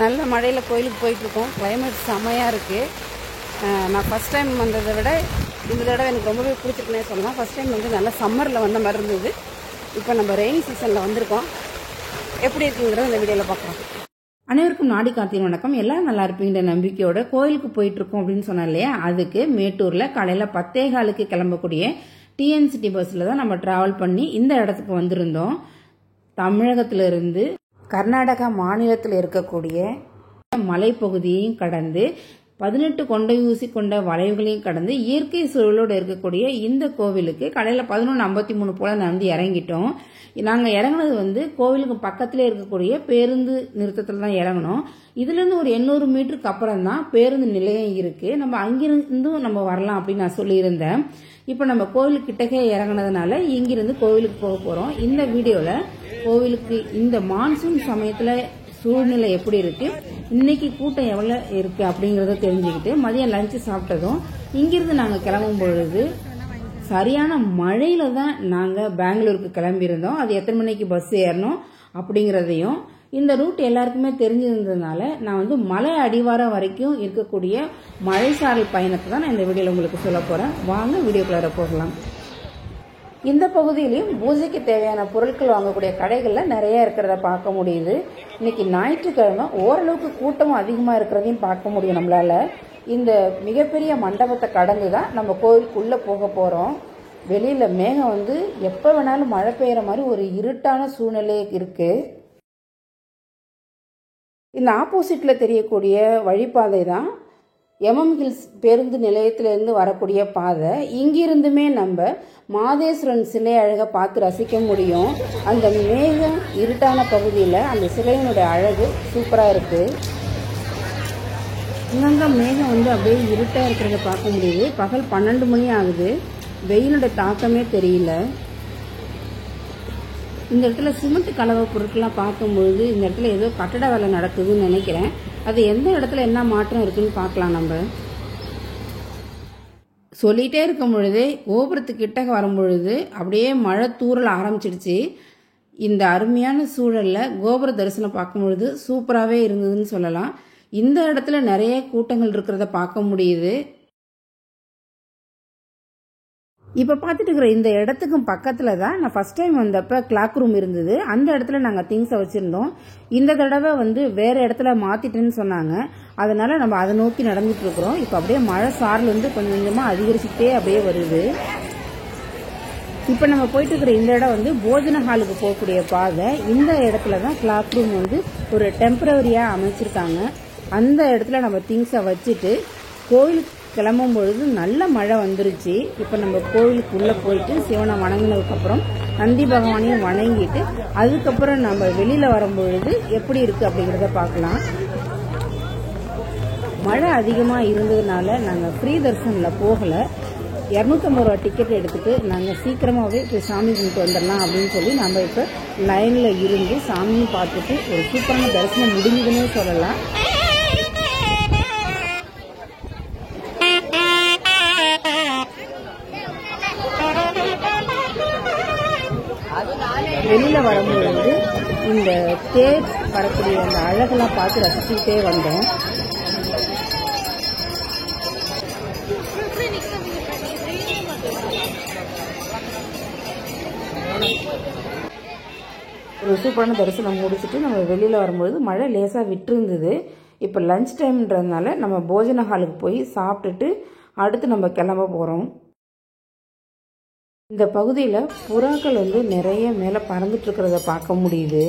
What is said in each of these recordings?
நல்ல மழையில் கோயிலுக்கு போயிட்டுருக்கோம். கிளைமேட் செம்மையாக இருக்குது. நான் ஃபஸ்ட் டைம் வந்ததை விட இந்த தடவை எனக்கு ரொம்பவே பிடிச்சிருக்குன்னே சொல்லலாம். ஃபஸ்ட் டைம் வந்து நல்லா சம்மரில் வந்த மாதிரி இருந்தது. இப்போ நம்ம ரெய்னி சீசனில் வந்திருக்கோம். எப்படி இருக்குங்கிறத இந்த வீடியோவில் பார்க்கலாம். அனைவருக்கும் நாடி கார்த்திகை வணக்கம். எல்லாரும் நல்லா இருப்பீங்கிற நம்பிக்கையோட கோயிலுக்கு போயிட்டுருக்கோம் அப்படின்னு சொன்னேன் இல்லையா, அதுக்கு மேட்டூரில் காலையில் 10:15 கிளம்பக்கூடிய டிஎன்சிடி பஸ்ஸில் தான் நம்ம ட்ராவல் பண்ணி இந்த இடத்துக்கு வந்திருந்தோம். தமிழகத்திலிருந்து கர்நாடகா மாநிலத்தில் இருக்கக்கூடிய மலைப்பகுதியையும் கடந்து 18 கொண்டை ஊசி கொண்ட வளைவுகளையும் கடந்து இயற்கை சூழலோடு இருக்கக்கூடிய இந்த கோவிலுக்கு காலையில் 11:53 போல நடந்து இறங்கிட்டோம். நாங்கள் இறங்கினது வந்து கோவிலுக்கு பக்கத்திலே இருக்கக்கூடிய பேருந்து நிறுத்தத்தில் தான் இறங்கணும். இதுலேருந்து ஒரு 800 மீட்டருக்கு அப்புறம் தான் பேருந்து நிலையம் இருக்குது. நம்ம அங்கிருந்தும் நம்ம வரலாம் அப்படின்னு நான் சொல்லியிருந்தேன். இப்போ நம்ம கோவிலுக்கு கிட்டக்கே இறங்கினதுனால இங்கிருந்து கோவிலுக்கு போக போகிறோம். இந்த வீடியோவில் கோவிலுக்கு இந்த மான்சூன் சமயத்தில் சூழ்நிலை எப்படி இருக்கு, இன்னைக்கு கூட்டம் எவ்வளோ இருக்கு அப்படிங்கறத தெரிஞ்சுக்கிட்டு மதியம் லஞ்சு சாப்பிட்டதும் இங்கிருந்து நாங்கள் கிளம்பும் பொழுது சரியான மழையில தான் நாங்கள் பெங்களூருக்கு கிளம்பியிருந்தோம். அது எத்தனை மணிக்கு பஸ் ஏறணும் அப்படிங்கிறதையும் இந்த ரூட் எல்லாருக்குமே தெரிஞ்சிருந்ததுனால நான் வந்து மலை அடிவாரம் வரைக்கும் இருக்கக்கூடிய மழைசாரல் பயணத்தை தான் நான் இந்த வீடியோவில் உங்களுக்கு சொல்ல போறேன். வாங்க வீடியோக்குள்ளார போகலாம். இந்த பகுதியிலையும் பூஜைக்கு தேவையான பொருட்கள் வாங்கக்கூடிய கடைகளில் நிறைய இருக்கிறத பார்க்க முடியுது. இன்னைக்கு ஞாயிற்றுக்கிழமை ஓரளவுக்கு கூட்டமும் அதிகமாக இருக்கிறதையும் பார்க்க முடியும் நம்மளால. இந்த மிகப்பெரிய மண்டபத்தை கடந்து தான் நம்ம கோயிலுக்குள்ளே போக போகிறோம். வெளியில் மேகம் வந்து எப்போ வேணாலும் மழை பெய்கிற மாதிரி ஒரு இருட்டான சூழ்நிலை இருக்கு. இந்த ஆப்போசிட்டில் தெரியக்கூடிய வழிபாதை தான் எம்எம் ஹில்ஸ் பேருந்து நிலையத்திலிருந்து வரக்கூடிய பாதை. இங்கிருந்துமே நம்ம மாதேஸ்வரன் சிலை அழகை பார்த்து ரசிக்க முடியும். அந்த மேகம் இருட்டான பகுதியில் அந்த சிலையினுடைய அழகு சூப்பராக இருக்குது. இங்கங்க மேகம் வந்து அப்படியே இருட்டாக இருக்கிறத பார்க்க முடியுது. பகல் 12 மணி ஆகுது. வெயிலுடைய தாக்கமே தெரியல. இந்த இடத்துல சிமெண்ட் கலவை பொருட்கள்லாம் பார்க்கும்பொழுது இந்த இடத்துல ஏதோ கட்டட வேலை நடக்குதுன்னு நினைக்கிறேன். அது எந்த இடத்துல என்ன மாற்றம் இருக்குன்னு பார்க்கலாம். நம்ம சொல்லிகிட்டே இருக்கும் பொழுதே கோபுரத்துக்கிட்ட வரும் பொழுது அப்படியே மழை தூறல் ஆரம்பிச்சிடுச்சு. இந்த அருமையான சூழலில் கோபுர தரிசனம் பார்க்கும் பொழுது சூப்பராகவே இருந்ததுன்னு சொல்லலாம். இந்த இடத்துல நிறைய கூட்டங்கள் இருக்கிறத பார்க்க முடியுது. இப்போ பார்த்துட்டு இருக்கிற இந்த இடத்துக்கும் பக்கத்தில் தான் நான் ஃபர்ஸ்ட் டைம் வந்தப்போ கிளாக் ரூம் இருந்தது. அந்த இடத்துல நாங்கள் திங்ஸை வச்சுருந்தோம். இந்த தடவை வந்து வேறு இடத்துல மாற்றிட்டேன்னு சொன்னாங்க. அதனால் நம்ம அதை நோக்கி நடந்துட்டு இருக்கிறோம். இப்போ அப்படியே மழை சாரல் வந்து கொஞ்சம் கொஞ்சமாக அதிகரிச்சுட்டே அப்படியே வருது. இப்போ நம்ம போயிட்டு இருக்கிற இந்த இடம் வந்து போஜன ஹாலுக்கு போகக்கூடிய பாதை. இந்த இடத்துல தான் கிளாக் ரூம் வந்து ஒரு டெம்பரவரியாக அமைச்சிருக்காங்க. அந்த இடத்துல நம்ம திங்ஸை வச்சுட்டு கோயிலுக்கு கிளம்பும் பொழுது நல்ல மழை வந்துருச்சு. இப்போ நம்ம கோவிலுக்கு உள்ளே போயிட்டு சிவனை வணங்கினதுக்கப்புறம் நந்தி பகவானையும் வணங்கிட்டு அதுக்கப்புறம் நம்ம வெளியில் வரும்பொழுது எப்படி இருக்குது அப்படிங்கிறத பார்க்கலாம். மழை அதிகமாக இருந்ததுனால நாங்கள் ஃப்ரீ தரிசனில் போகலை. 250 ரூபா டிக்கெட் எடுத்துகிட்டு நாங்கள் சீக்கிரமாகவே போய் சாமி கும்பிட்டு வந்துடலாம் அப்படின்னு சொல்லி நம்ம இப்போ லைனில் இருந்து சாமியும் பார்த்துட்டு ஒரு சூப்பரான தரிசனம் முடிஞ்சதுன்னே சொல்லலாம். வெளியில் வரும்பொழுது இந்த தேர் வரக்கூடிய அந்த அழகெல்லாம் பார்த்து ரசிச்சுக்கிட்டே வந்தோம். ஒரு சூப்பரான தரிசனம் முடிச்சுட்டு நம்ம வெளியில் வரும்பொழுது மழை லேசாக விட்டுருந்தது. இப்போ லஞ்ச் டைம்ன்றதுனால நம்ம போஜன ஹாலுக்கு போய் சாப்பிட்டுட்டு அடுத்து நம்ம கிளம்ப போகிறோம். இந்த பகுதியில் புறாக்கள் வந்து நிறைய மேலே பறந்துட்டு இருக்கிறத பார்க்க முடியுது.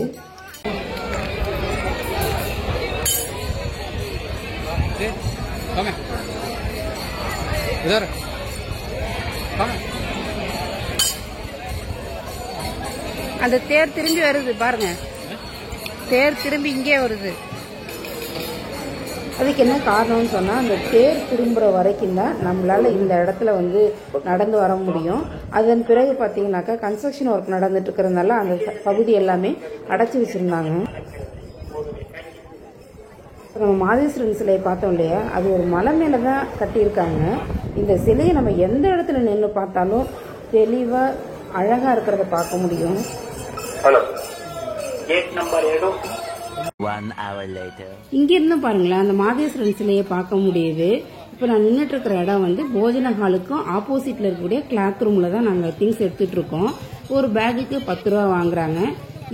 அந்த தேர் திரும்பி வருது பாருங்க. தேர் திரும்பி இங்கே வருது. அதுக்கு என்ன காரணம்னு சொன்னால் அந்த தேர் திரும்புகிற வரைக்கும் தான் நம்மளால் இந்த இடத்துல வந்து நடந்து வர முடியும். அதன் பிறகு பார்த்தீங்கன்னாக்கா கன்ஸ்ட்ரக்ஷன் ஒர்க் நடந்துட்டு இருக்கிறதுனால அந்த பகுதி எல்லாமே அடைச்சி வச்சுருந்தாங்க. நம்ம மாதேஸ்வரன் சிலையை பார்த்தோம் இல்லையா, அது ஒரு மலை மேலே தான் கட்டியிருக்காங்க. இந்த சிலையை நம்ம எந்த இடத்துல நின்று பார்த்தாலும் தெளிவாக அழகாக இருக்கிறத பார்க்க முடியும். Hello, gate number 7 1 hour later. இங்கிருந்து பாருங்களேன், அந்த மாதேஸ்வரன் சிலையை பார்க்க முடியுது. இப்போ நான் நின்றுட்டு இருக்கிற இடம் வந்து போஜன ஹாலுக்கும் ஆப்போசிட்ல இருக்கக்கூடிய கிளாத் ரூம்ல தான் நாங்கள் திங்ஸ் எடுத்துட்டு இருக்கோம். ஒரு பேக்குக்கு 10 ரூபா வாங்குறாங்க.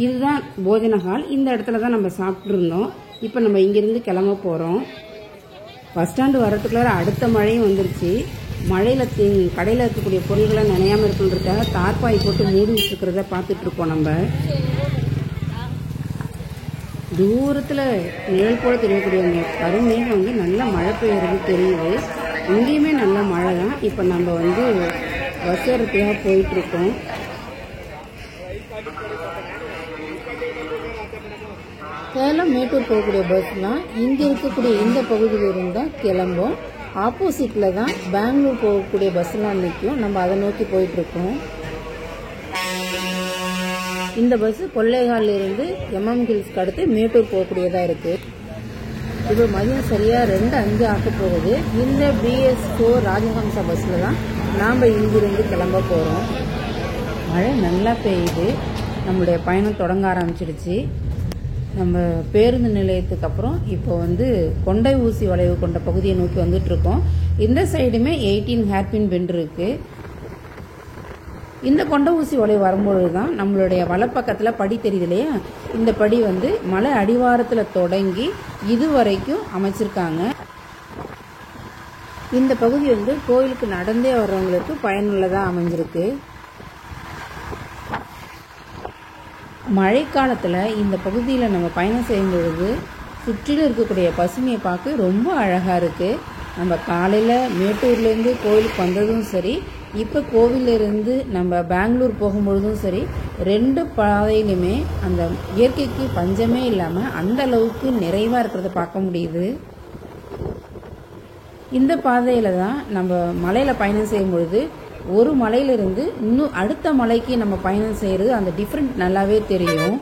இதுதான் போஜன ஹால். இந்த இடத்துல தான் நம்ம சாப்பிட்டு இருந்தோம். இப்போ நம்ம இங்கிருந்து கிளம்ப போறோம். பஸ் ஸ்டாண்டு வரதுக்குள்ள அடுத்த மழையும் வந்துருச்சு. மழையில கடையில் இருக்கக்கூடிய பொருள்களை நனையாம இருக்குன்றதுக்காக தார்பாய் போட்டு மூடி வச்சுருக்கிறத பார்த்துட்டு இருக்கோம். நம்ம தூரத்தில் நிழல் போல தெரியக்கூடிய அந்த கருமேகம் வந்து நல்ல மழை பெய்யறது தெரியுது. இங்கேயுமே நல்ல மழை தான். இப்போ நம்ம வந்து பஸ் ஏறத்துக்காக போயிட்டு இருக்கோம். சேலம் மேட்டூர் போகக்கூடிய பஸ்லாம் இங்கே இருக்கக்கூடிய இந்த பகுதியில் இருந்தால் கிளம்பும். ஆப்போசிட்டில் தான் பெங்களூர் போகக்கூடிய பஸ்லாம் நிற்கும். நம்ம அதை நோக்கி போயிட்டு இருக்கோம். இந்த பஸ் கொள்ளைகாலில் இருந்து எம்எம் ஹில்ஸ்க்கு அடுத்து மேட்டூர் போகக்கூடியதாக இருக்கு. இப்போ மதியம் சரியாக 2:05 ஆக்க போகுது. இந்த BS4 ராஜஹம்சா பஸ்ஸில் தான் நாம் இங்கிருந்து கிளம்ப போகிறோம். மழை நல்லா பெய்யுது. நம்மளுடைய பயணம் தொடங்க ஆரம்பிச்சிடுச்சு. நம்ம பேருந்து நிலையத்துக்கு அப்புறம் இப்போ வந்து கொண்டை ஊசி வளைவு கொண்ட பகுதியை நோக்கி வந்துட்டு இருக்கோம். இந்த சைடுமே 18 ஹேர்பின் பெண்ட் இருக்கு. இந்த கொண்டை ஊசி வளைவு வரும்பொழுது தான் நம்மளுடைய வலப்பக்கத்தில் படி தெரியுது இல்லையா, இந்த படி வந்து மலை அடிவாரத்தில் தொடங்கி இதுவரைக்கும் அமைச்சிருக்காங்க. இந்த பகுதி வந்து கோயிலுக்கு நடந்தே வர்றவங்களுக்கு பயனுள்ளதாக அமைஞ்சிருக்கு. மழைக்காலத்தில் இந்த பகுதியில் நம்ம பயணம் செய்யும் பொழுது சுற்றிலும் இருக்கக்கூடிய பசுமையை பார்க்க ரொம்ப அழகாக இருக்குது. நம்ம காலையில் மேட்டூர்லேருந்து கோயிலுக்கு வந்ததும் சரி, இப்போ கோவிலிருந்து நம்ம பெங்களூர் போகும்பொழுதும் சரி, 2 பாதையிலுமே அந்த இயற்கைக்கு பஞ்சமே இல்லாமல் அந்த அளவுக்கு நிறைவாக இருக்கிறத பார்க்க முடியுது. இந்த பாதையில் தான் நம்ம மலையில் பயணம் செய்யும் பொழுது ஒரு மலையிலிருந்து இன்னும் அடுத்த மலைக்கு நம்ம பயணம் செய்கிறது அந்த டிஃப்ரெண்ட் நல்லாவே தெரியும்.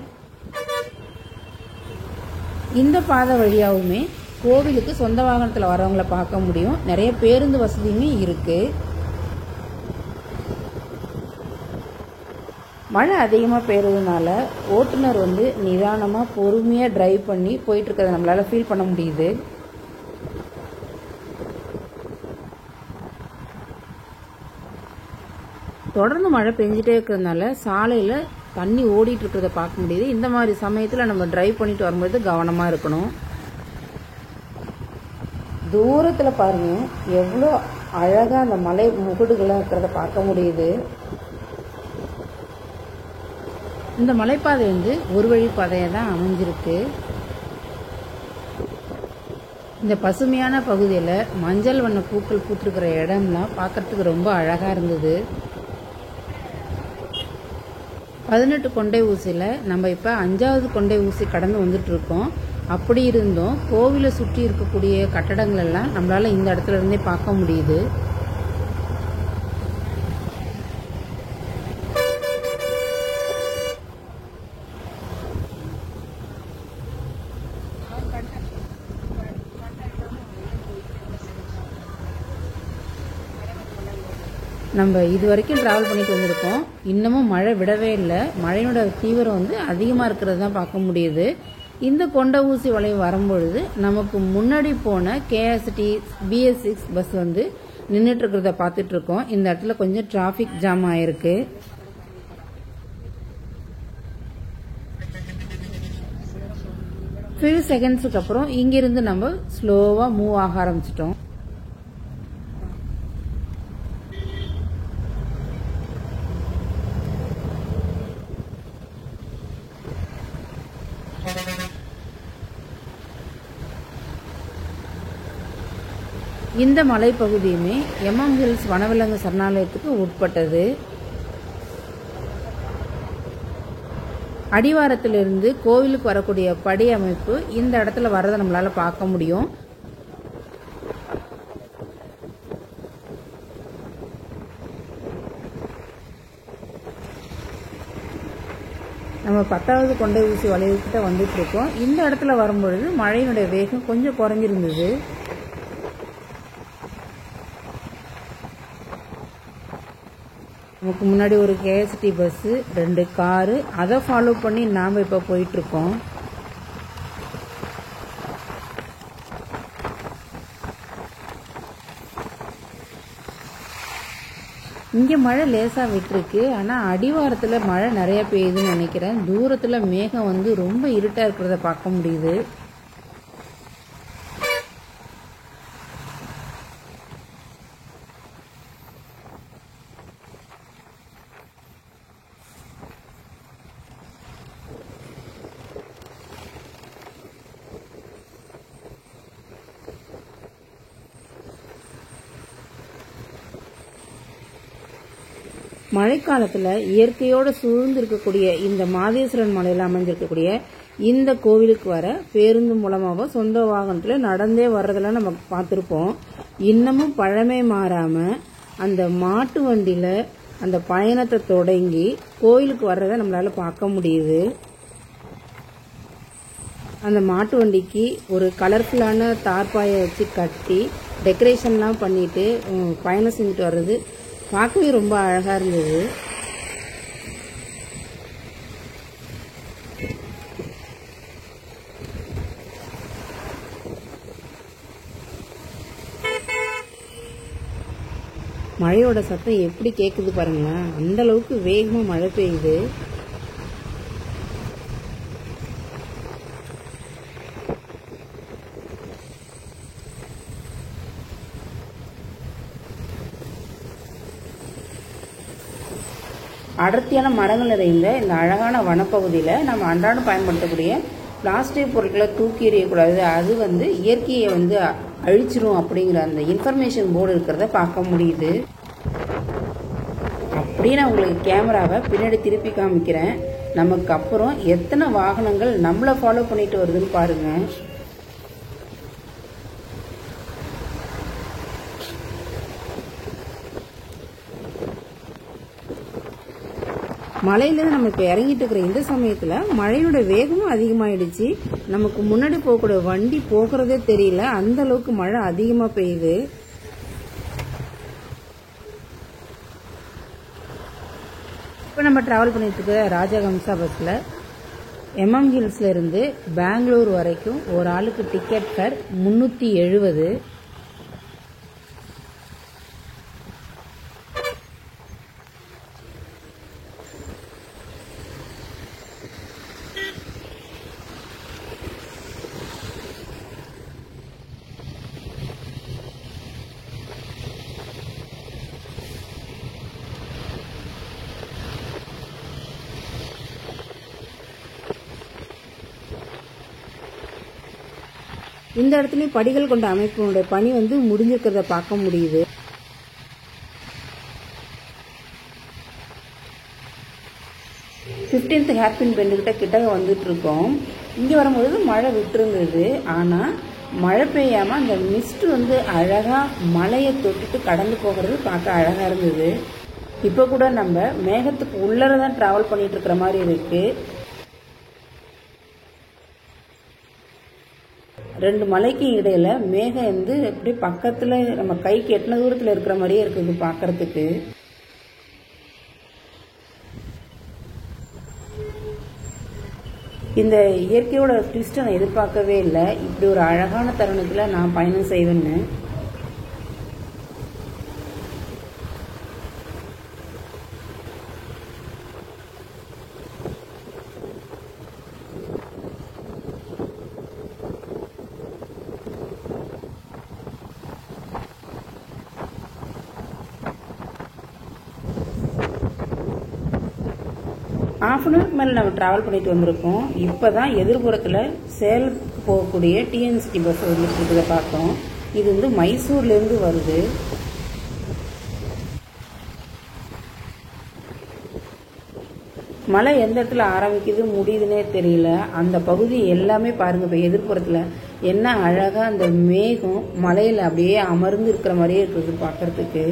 இந்த பாதை வழியாகவுமே கோவிலுக்கு சொந்த வாகனத்தில் வரவங்களை பார்க்க முடியும். நிறைய பேருந்து வசதியுமே இருக்கு. மழை அதிகமாக பெய்யறதுனால ஓட்டுநர் வந்து நிதானமாக பொறுமையாக டிரைவ் பண்ணி போயிட்டு இருக்கிறத நம்மளால ஃபீல் பண்ண முடியுது. தொடர்ந்து மழை பெஞ்சிட்டே இருக்கிறதுனால சாலையில் தண்ணி ஓடிட்டு இருக்கிறத பார்க்க முடியுது. இந்த மாதிரி சமயத்தில் நம்ம டிரைவ் பண்ணிட்டு வரும்போது கவனமாக இருக்கணும். தூரத்தில் பாருங்க எவ்வளோ அழகாக அந்த மலை முகடுகளாக இருக்கிறத பார்க்க முடியுது. இந்த மலைப்பாதை வந்து ஒரு வழி பாதையாக தான் அமைஞ்சிருக்கு. இந்த பசுமையான பகுதியில் மஞ்சள் வண்ண பூக்கள் பூத்திருக்கிற இடம்லாம் பார்க்கறதுக்கு ரொம்ப அழகாக இருந்தது. 18 கொண்டை ஊசியில் நம்ம இப்போ 5வது கொண்டை ஊசி கடந்து வந்துட்டு இருக்கோம். அப்படி இருந்தும் கோவிலை சுற்றி இருக்கக்கூடிய கட்டடங்கள் எல்லாம் நம்மளால இந்த இடத்துல இருந்தே பார்க்க முடியுது. நம்ம இது வரைக்கும் ட்ராவல் பண்ணிட்டு வந்திருக்கோம். இன்னமும் மழை விடவே இல்லை. மழையோட தீவிரம் வந்து அதிகமாக இருக்கிறது தான் பார்க்க முடியுது. இந்த கொண்டை ஊசி வளைவு வரும்பொழுது நமக்கு முன்னாடி போன KST BS6 பஸ் வந்து நின்றுட்டு இருக்கிறத பார்த்துட்டு இருக்கோம். இந்த இடத்துல கொஞ்சம் டிராஃபிக் ஜாம் ஆயிருக்கு. ஃபியூ செகண்ட்ஸுக்கு அப்புறம் இங்கிருந்து நம்ம ஸ்லோவாக மூவ் ஆக ஆரம்பிச்சிட்டோம். இந்த மலைப்பகுதியுமே எம்எம் ஹில்ஸ் வனவிலங்கு சரணாலயத்துக்கு உட்பட்டது. அடிவாரத்திலிருந்து கோவிலுக்கு வரக்கூடிய படி அமைப்பு இந்த இடத்துல வர்றதை நம்மளால பார்க்க முடியும். நம்ம 10வது கொண்டை ஊசி வளைவுக்கிட்ட வந்துட்டு இருக்கோம். இந்த இடத்துல வரும்பொழுது மழையினுடைய வேகம் கொஞ்சம் குறைஞ்சிருந்தது. நமக்கு முன்னாடி ஒரு KST பஸ், 2 காரு, அதை ஃபாலோ பண்ணி நாம் இப்போ போயிட்டு இருக்கோம். இங்கே மழை லேசாக விட்டுருக்கு. ஆனால் அடிவாரத்தில் மழை நிறைய பெய்யுதுன்னு நினைக்கிறேன். தூரத்தில் மேகம் வந்து ரொம்ப இருட்டாக இருக்கிறத பார்க்க முடியுது. மழைக்காலத்தில் இயற்கையோடு சூழ்ந்து இருக்கக்கூடிய இந்த மாதேஸ்வரன் மலையில் அமைஞ்சிருக்கக்கூடிய இந்த கோவிலுக்கு வர பேருந்து மூலமாகவோ சொந்த வாகனத்தில் நடந்தே வர்றதெல்லாம் நம்ம பார்த்துருப்போம். இன்னமும் பழமை மாறாமல் அந்த மாட்டு வண்டியில் அந்த பயணத்தை தொடங்கி கோயிலுக்கு வர்றதை நம்மளால் பார்க்க முடியுது. அந்த மாட்டு வண்டிக்கு ஒரு கலர்ஃபுல்லான தார்பாயை வச்சு கட்டி டெக்கரேஷன்லாம் பண்ணிட்டு பயணம் செஞ்சுட்டு வர்றது பார்க்கவே ரொம்ப அழகாக இருந்தது. மழையோட சத்தம் எப்படி கேட்குது பாருங்களேன். அந்த அளவுக்கு வேகமாக மழை பெய்யுது. அடர்த்தியான மரங்கள் நிறைந்த இந்த அழகான வனப்பகுதியில் நம்ம அன்றாடம் பயன்படுத்தக்கூடிய பிளாஸ்டிக் பொருட்களை தூக்கி எறியக்கூடாது, அது வந்து இயற்கையை வந்து அழிச்சிரும் அப்படிங்கிற அந்த இன்ஃபர்மேஷன் போர்டு இருக்கிறத பார்க்க முடியுது. அப்படியே நான் உங்களுக்கு கேமராவை பின்னாடி திருப்பி காமிக்கிறேன். நமக்கு அப்புறம் எத்தனை வாகனங்கள் நம்மளை ஃபாலோ பண்ணிட்டு வருதுன்னு பாருங்க. மழையிலேருந்து நம்ம இப்போ இறங்கிட்டு இருக்கிற இந்த சமயத்தில் மழையோட வேகமும் அதிகமாகிடுச்சு. நமக்கு முன்னாடி போகக்கூடிய வண்டி போகிறதே தெரியல, அந்த அளவுக்கு மழை அதிகமாக பெய்யுது. இப்போ நம்ம ட்ராவல் பண்ணிட்டு இருக்க ராஜஹம்சா பஸ்ஸில் எம்எம் ஹில்ஸ்ல இருந்து பெங்களூர் வரைக்கும் ஒரு ஆளுக்கு டிக்கெட் ஃபேர் 370. இந்த இடத்துலயும் படிகள் கொண்ட அமைப்பினுடைய பணி வந்து முடிஞ்சிருக்கிறத பார்க்க முடியுது. ஃபிஃப்டீன்த் ஹேர்பின் பெண்டுகிட்ட கிட்ட வந்துட்டு இருக்கோம். இங்கே வரும்போது மழை விட்டுருந்தது, ஆனால் மழை பெய்யாமல் அந்த மிஸ்ட் வந்து அழகாக மலையை தொட்டுட்டு கடந்து போகிறது பார்க்க அழகாக இருந்தது. இப்போ கூட நம்ம மேகத்துக்கு உள்ளர தான் ட்ராவல் பண்ணிட்டு இருக்கிற மாதிரி இருக்கு. ரெண்டு மலைக்கு இடையில மேகம் வந்து அப்படியே பக்கத்தில் நம்ம கைக்கு எட்டின தூரத்தில் இருக்கிற மாதிரியே இருக்குது பார்க்கறதுக்கு. இந்த இயற்கையோட ட்விஸ்ட்டை நான் எதிர்பார்க்கவே இல்லை. இப்படி ஒரு அழகான தருணத்தில் நான் பயணம் செய்வேன்னு. ஹாஃப் அன் ஹவருக்கு மேலே நம்ம ட்ராவல் பண்ணிட்டு வந்திருக்கோம். இப்போ தான் எதிர்புறத்தில் சேலத்துக்கு போகக்கூடிய டிஎன்சிடி பஸ் வந்துட்டு இருக்கிறத பார்த்தோம். இது வந்து மைசூர்லேருந்து வருது. மலை எந்த இடத்துல ஆரம்பிக்குது முடியுதுன்னே தெரியல. அந்த பகுதி எல்லாமே பாருங்க. இப்போ எதிர்புறத்தில் என்ன அழகாக அந்த மேகம் மலையில் அப்படியே அமர்ந்து இருக்கிற மாதிரியே இருக்குது பார்க்கறதுக்கு.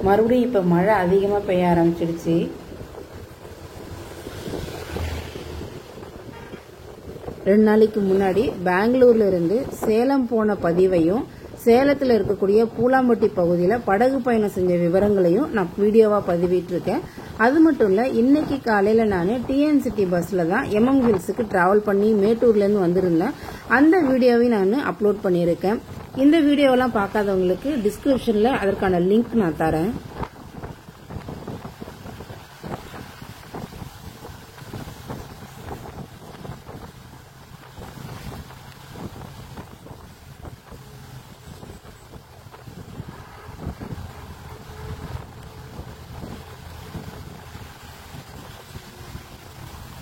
மறுபடியும் இப்போ மழை அதிகமாக பெய்ய ஆரம்பிச்சிடுச்சு. ரெண்டு நாளைக்கு முன்னாடி பெங்களூர்ல இருந்து சேலம் போன பதிவையும் சேலத்தில் இருக்கக்கூடிய பூலாம்பட்டி பகுதியில் படகு பயணம் செஞ்ச விவரங்களையும் நான் வீடியோவாக பதிவிட்டிருக்கேன். அது மட்டும் இல்லை, இன்னைக்கு காலையில் நான் டிஎன்சிடி பஸ்ஸில் தான் எம்எம் ஹில்ஸுக்கு ட்ராவல் பண்ணி மேட்டூர்லேருந்து வந்திருந்தேன். அந்த வீடியோவையும் நான் அப்லோட் பண்ணியிருக்கேன். இந்த வீடியோவெல்லாம் பார்க்காதவங்களுக்கு டிஸ்கிரிப்ஷனில் அதற்கான லிங்க் நான் தரேன்.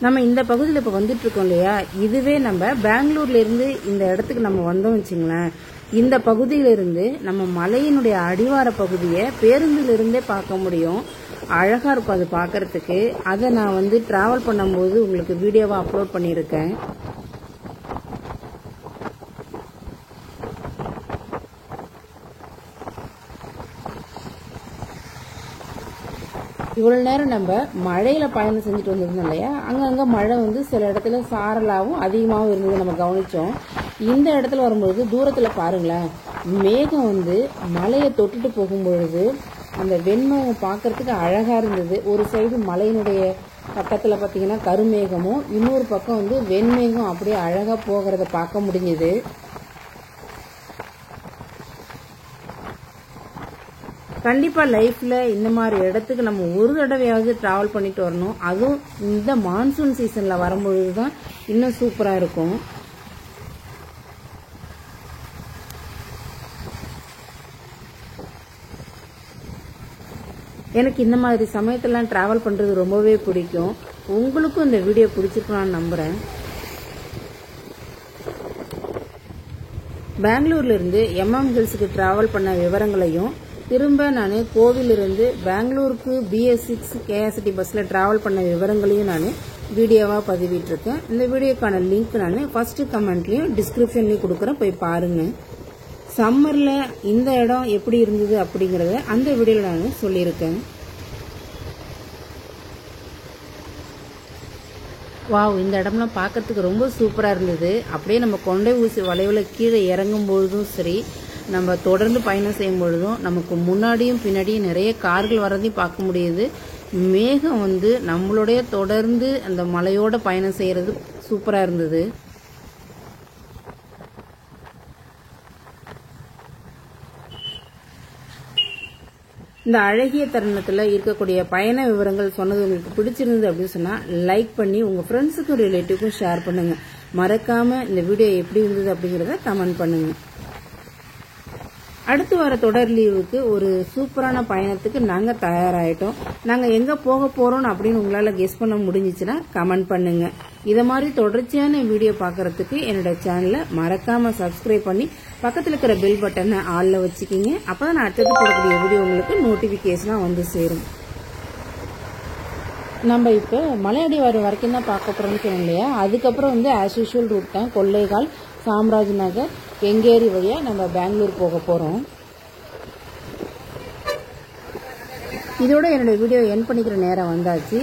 நம்ம இந்த பகுதியில் இப்போ வந்துட்டு இருக்கோம் இல்லையா, இதுவே நம்ம பெங்களூர்ல இருந்து இந்த இடத்துக்கு நம்ம வந்தோம் வச்சுங்களேன். இந்த பகுதியிலிருந்து நம்ம மலையினுடைய அடிவார பகுதியை பேருந்திலிருந்தே பார்க்க முடியும். அழகா இருக்கும் அது பார்க்கறதுக்கு. அதை நான் டிராவல் பண்ணும்போது உங்களுக்கு வீடியோவா அப்லோட் பண்ணியிருக்கேன். இவ்வளவு நேரம் நம்ம மழையில பயணம் செஞ்சுட்டு வந்திருந்தோம் இல்லையா, அங்கங்க மழை சில இடத்துல சாரலாவும் அதிகமாகவும் இருந்தது நம்ம கவனிச்சோம். இந்த இடத்துல வரும்பொழுது தூரத்துல பாருங்களேன், மேகம் மலையை தொட்டுட்டு போகும்பொழுது அந்த வெண்மேகம் பார்க்கறதுக்கு அழகா இருந்தது. ஒரு சைடு மலையினுடைய பக்கத்துல பாத்தீங்கன்னா கருமேகமும், இன்னொரு பக்கம் வெண்மேகம் அப்படியே அழகா போகிறத பார்க்க முடிஞ்சது. கண்டிப்பா லைஃப்ல இந்த மாதிரி இடத்துக்கு நம்ம ஒரு தடவையாவது டிராவல் பண்ணிட்டு வரணும். அதுவும் இந்த மான்சூன் சீசன்ல வரும்பொழுதுதான் இன்னும் சூப்பரா இருக்கும். எனக்கு இந்த மாதிரி சமயத்தெல்லாம் டிராவல் பண்றது ரொம்பவே பிடிக்கும். உங்களுக்கும் இந்த வீடியோ பிடிச்சிருக்கலாம்னு நம்புறேன். பெங்களூர்ல இருந்து எம்எம் ஹில்ஸுக்கு டிராவல் பண்ண விவரங்களையும், திரும்ப நான் கோவிலிருந்து பெங்களூருக்கு BS6 KST பஸ்ல டிராவல் பண்ண விவரங்களையும் நான் வீடியோவா பதிவிட்டிருக்கேன். இந்த வீடியோக்கான லிங்க் நான் ஃபர்ஸ்ட் கமெண்ட்லயும் டிஸ்கிரிப்ஷன்லயும் கொடுக்குறேன், போய் பாருங்க. சம்மர்ல இந்த இடம் எப்படி இருந்தது அப்படிங்கறத அந்த வீடியோல நான் சொல்லியிருக்கேன். வாவ், இந்த இடம்லாம் பார்க்கறதுக்கு ரொம்ப சூப்பரா இருந்தது. அப்படியே நம்ம கொண்டை ஊசி வளைவுல கீழே இறங்கும் பொழுதும் சரி, நம்ம தொடர்ந்து பயணம் செய்யும் பொழுதும் நமக்கு முன்னாடியும் பின்னாடியும் நிறைய கார்கள் வரதையும் பார்க்க முடியுது. மேகம் நம்மளுடைய தொடர்ந்து அந்த மலையோட பயணம் செய்யறது சூப்பரா இருந்தது. இந்த அழகிய தருணத்துல இருக்கக்கூடிய பயண விவரங்கள் சொன்னது உங்களுக்கு பிடிச்சிருந்தது அப்படின்னு சொன்னா லைக் பண்ணி உங்க ஃப்ரெண்ட்ஸுக்கும் ரிலேட்டிவ்க்கும் ஷேர் பண்ணுங்க. மறக்காம இந்த வீடியோ எப்படி இருந்தது அப்படிங்கறத கமெண்ட் பண்ணுங்க. அடுத்து வர தொடர் லீவுக்கு ஒரு சூப்பரான பயணத்துக்கு நாங்க தயாராயிட்டோம். நாங்க எங்க போக போறோம் அப்படின்னு உங்களால கெஸ் பண்ண முடிஞ்சிச்சுன்னா கமெண்ட் பண்ணுங்க. இத மாதிரி தொடர்ச்சியான வீடியோ பாக்குறதுக்கு என்னோட சேனலை மறக்காம சப்ஸ்கிரைப் பண்ணி பக்கத்துல இருக்கிற பெல் பட்டனை ஆல்ல வச்சுக்கிங்க. அப்பதான் நான் அடுத்தது போடக்கூடிய வீடியோ உங்களுக்கு நோட்டிபிகேஷனா சேரும். நம்ம இப்ப மலையடிவாரம் வரைக்கும் தான் பார்க்க போறோம்னு சொன்னோம் இல்லையா, அதுக்கப்புறம் ஆஸ் யூஷுவல் ரூட் தான் கொள்ளைகால், சாம்ராஜ் நகர், கெங்கேரி வழியா நம்ம பெங்களூர் போக போறோம். இதோட என்னோட வீடியோ எண்ட் பண்ணிக்கிற நேரம் வந்தாச்சு.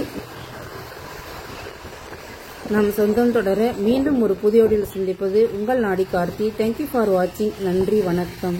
நம் சொந்தம் தொடர மீண்டும் ஒரு புதிய வீடியோவில் சந்திப்பது உங்கள் நாடி கார்த்தி. தேங்க்யூ ஃபார் வாட்சிங். நன்றி, வணக்கம்.